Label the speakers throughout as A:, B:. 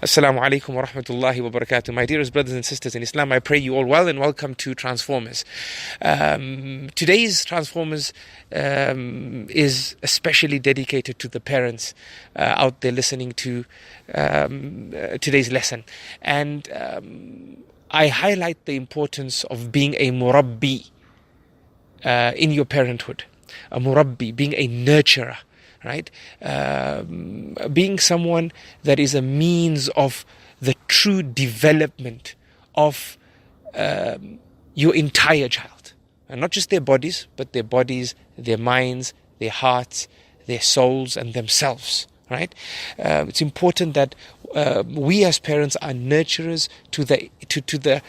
A: Assalamu alaikum wa rahmatullahi wa barakatuh. My dearest brothers and sisters in Islam, I pray you all well and welcome to Transformers. Today's Transformers is especially dedicated to the parents out there listening to today's lesson. And I highlight the importance of being a murabbi in your parenthood. A murabbi, being a nurturer. Right? Being someone that is a means of the true development of your entire child. And not just their bodies, but their bodies, their minds, their hearts, their souls, and themselves. Right? It's important that we as parents are nurturers to the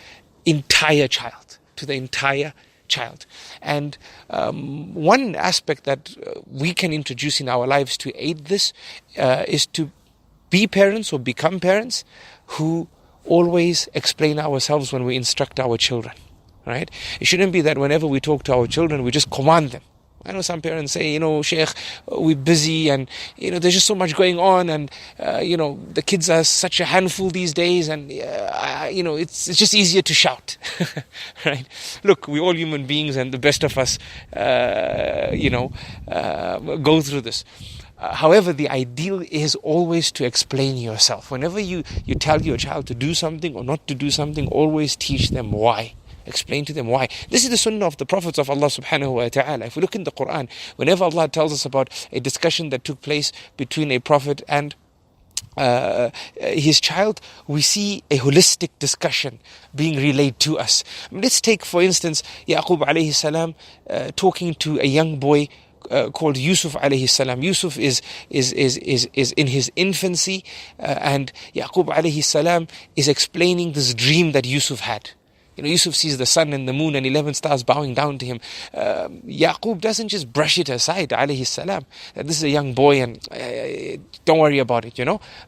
A: entire child, to the entire child. And one aspect that we can introduce in our lives to aid this is to be parents or become parents who always explain ourselves when we instruct our children, right? It shouldn't be that whenever we talk to our children, we just command them. I know some parents say, Sheikh, we're busy and, there's just so much going on and, the kids are such a handful these days and, it's just easier to shout, right? Look, we're all human beings and the best of us, go through this. However, the ideal is always to explain yourself. Whenever you tell your child to do something or not to do something, always teach them why. Explain to them why. This is the sunnah of the prophets of Allah subhanahu wa ta'ala. If we look in the Qur'an, whenever Allah tells us about a discussion that took place between a prophet and his child, we see a holistic discussion being relayed to us. Let's take, for instance, Yaqub alayhi salam talking to a young boy called Yusuf alayhi salam. Yusuf is in his infancy, and Yaqub alayhi salam is explaining this dream that Yusuf had. Yusuf sees the sun and the moon and 11 stars bowing down to him. Yaqub doesn't just brush it aside, alayhi salam. This is a young boy and don't worry about it,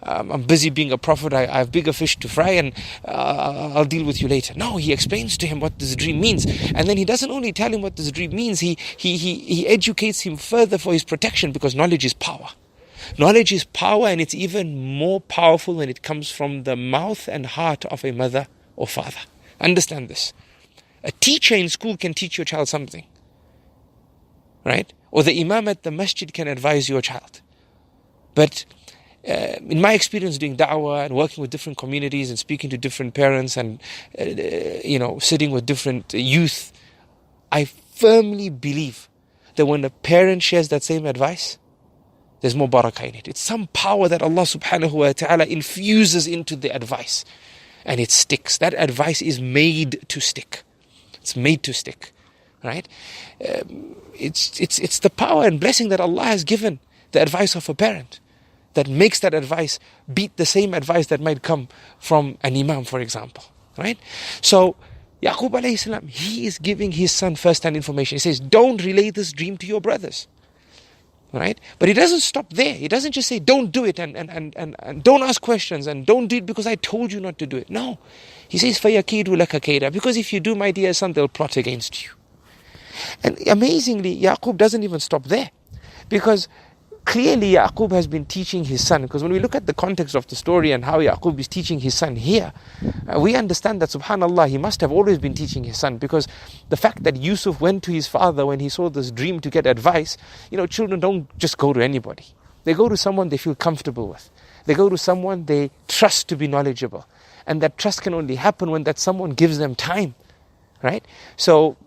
A: I'm busy being a prophet, I have bigger fish to fry and I'll deal with you later. No, he explains to him what this dream means. And then he doesn't only tell him what this dream means, he educates him further for his protection, because knowledge is power. Knowledge is power, and it's even more powerful when it comes from the mouth and heart of a mother or father. Understand this. A teacher in school can teach your child something, right? Or the imam at the masjid can advise your child. But in my experience doing da'wah and working with different communities and speaking to different parents and sitting with different youth, I firmly believe that when a parent shares that same advice, there's more barakah in it. It's some power that Allah subhanahu wa ta'ala infuses into the advice. And it sticks. That advice is made to stick. It's made to stick, right? It's the power and blessing that Allah has given the advice of a parent that makes that advice beat the same advice that might come from an imam, for example, right? So Yaqub alayhi salam, he is giving his son first-hand information. He says, don't relay this dream to your brothers. Right? But he doesn't stop there. He doesn't just say, don't do it and don't ask questions and don't do it because I told you not to do it. No. He says, فَيَكِيدُ لَكَ كَيْدًا, because if you do, my dear son, they'll plot against you. And amazingly, Yaqub doesn't even stop there. Because clearly Yaqub has been teaching his son. Because when we look at the context of the story and how Yaqub is teaching his son here, we understand that subhanAllah, he must have always been teaching his son. Because the fact that Yusuf went to his father when he saw this dream to get advice, children don't just go to anybody. They go to someone they feel comfortable with. They go to someone they trust to be knowledgeable. And that trust can only happen when that someone gives them time. Right? So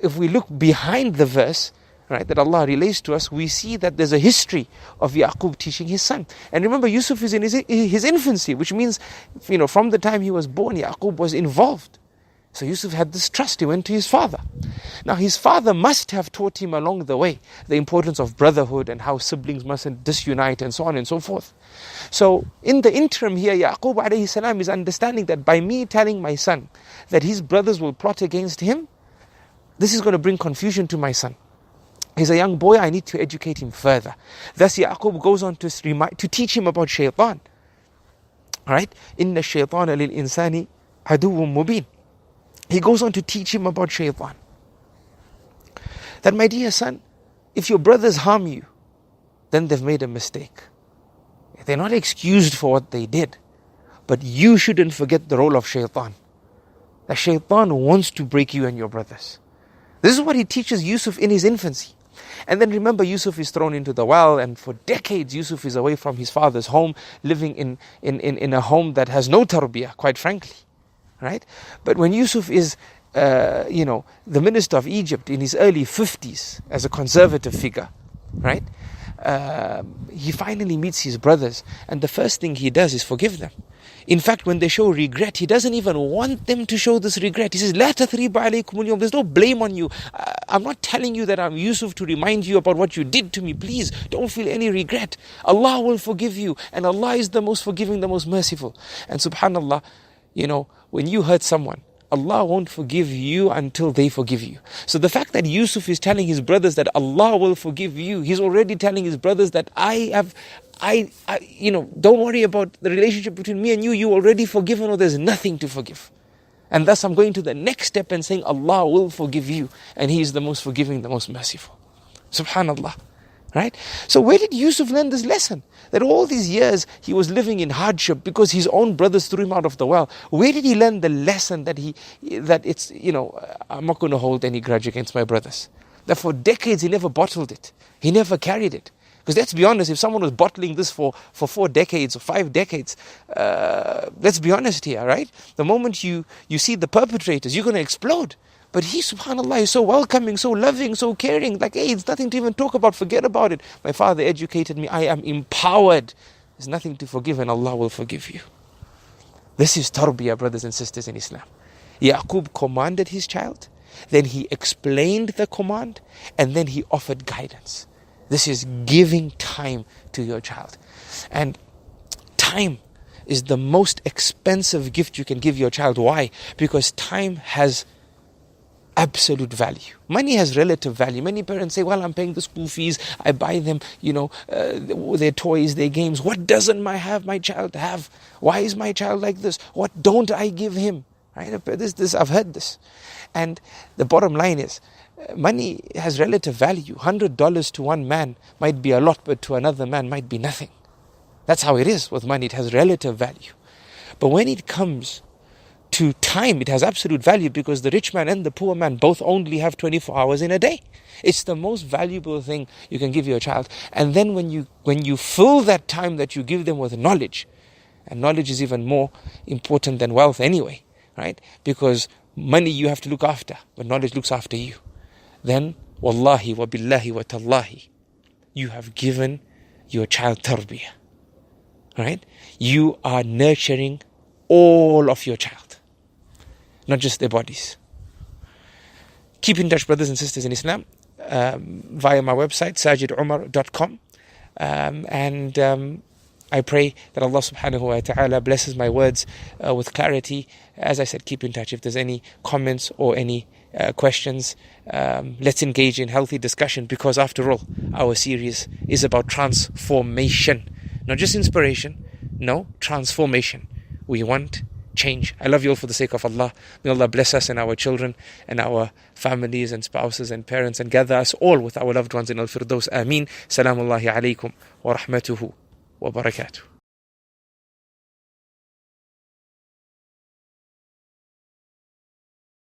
A: if we look behind the verse, right, that Allah relays to us, we see that there's a history of Yaqub teaching his son. And remember, Yusuf is in his infancy, which means, from the time he was born, Yaqub was involved. So Yusuf had this trust. He went to his father. Now his father must have taught him along the way the importance of brotherhood and how siblings mustn't disunite and so on and so forth. So in the interim here, Yaqub alayhi salam is understanding that by me telling my son that his brothers will plot against him, this is going to bring confusion to my son. He's a young boy, I need to educate him further. Thus Yaqub goes on to teach him about shaitan. Right? Inna shaytana lil insani aduwwun mubin. He goes on to teach him about shaitan. That, my dear son, if your brothers harm you, then they've made a mistake. They're not excused for what they did. But you shouldn't forget the role of shaitan. The shaitan wants to break you and your brothers. This is what he teaches Yusuf in his infancy. And then remember, Yusuf is thrown into the well, and for decades Yusuf is away from his father's home, living in a home that has no tarbiyah, quite frankly. Right? But when Yusuf is the minister of Egypt in his early 50s as a conservative figure, right? He finally meets his brothers, and the first thing he does is forgive them. In fact, when they show regret, he doesn't even want them to show this regret. He says, "La tathriba alaykum al-yawm." There's no blame on you. I'm not telling you that I'm Yusuf to remind you about what you did to me. Please, don't feel any regret. Allah will forgive you, and Allah is the most forgiving, the most merciful. And subhanallah, when you hurt someone, Allah won't forgive you until they forgive you. So the fact that Yusuf is telling his brothers that Allah will forgive you, he's already telling his brothers that don't worry about the relationship between me and you. You already forgiven, or there's nothing to forgive. And thus I'm going to the next step and saying Allah will forgive you, and He is the most forgiving, the most merciful. Subhanallah. Right? So where did Yusuf learn this lesson? That all these years he was living in hardship because his own brothers threw him out of the well. Where did he learn the lesson that I'm not going to hold any grudge against my brothers? That for decades he never bottled it. He never carried it. Because let's be honest, if someone was bottling this for 4 decades or 5 decades, let's be honest here, right? The moment you see the perpetrators, you're going to explode. But he, subhanAllah, is so welcoming, so loving, so caring. Like, hey, it's nothing to even talk about, forget about it. My father educated me, I am empowered. There's nothing to forgive, and Allah will forgive you. This is tarbiyah, brothers and sisters in Islam. Yaqub commanded his child, then he explained the command, and then he offered guidance. This is giving time to your child. And time is the most expensive gift you can give your child. Why? Because time has absolute value. Money has relative value. Many parents say, well, I'm paying the school fees, I buy them, their toys, their games. What doesn't my child have? Why is my child like this? What don't I give him? Right? I've heard this. And the bottom line is, money has relative value. $100 to one man might be a lot, but to another man might be nothing. That's how it is with money. It has relative value. But when it comes to time, it has absolute value, because the rich man and the poor man both only have 24 hours in a day. It's the most valuable thing you can give your child. And then when you fill that time that you give them with knowledge, and knowledge is even more important than wealth anyway, right? Because money you have to look after, but knowledge looks after you. Then, wallahi wa billahi wa tallahi, you have given your child tarbiyah. Right? You are nurturing all of your child, not just their bodies. Keep in touch, brothers and sisters in Islam, via my website, sajidumar.com. I pray that Allah subhanahu wa ta'ala blesses my words with clarity. As I said, keep in touch. If there's any comments or any questions, let's engage in healthy discussion, because after all, our series is about transformation. Not just inspiration, no, transformation. We want change. I love you all for the sake of Allah. May Allah bless us and our children and our families and spouses and parents, and gather us all with our loved ones in Al-Firdaus. Ameen. Salamullahi alaykum wa rahmatuhu wa barakatuh.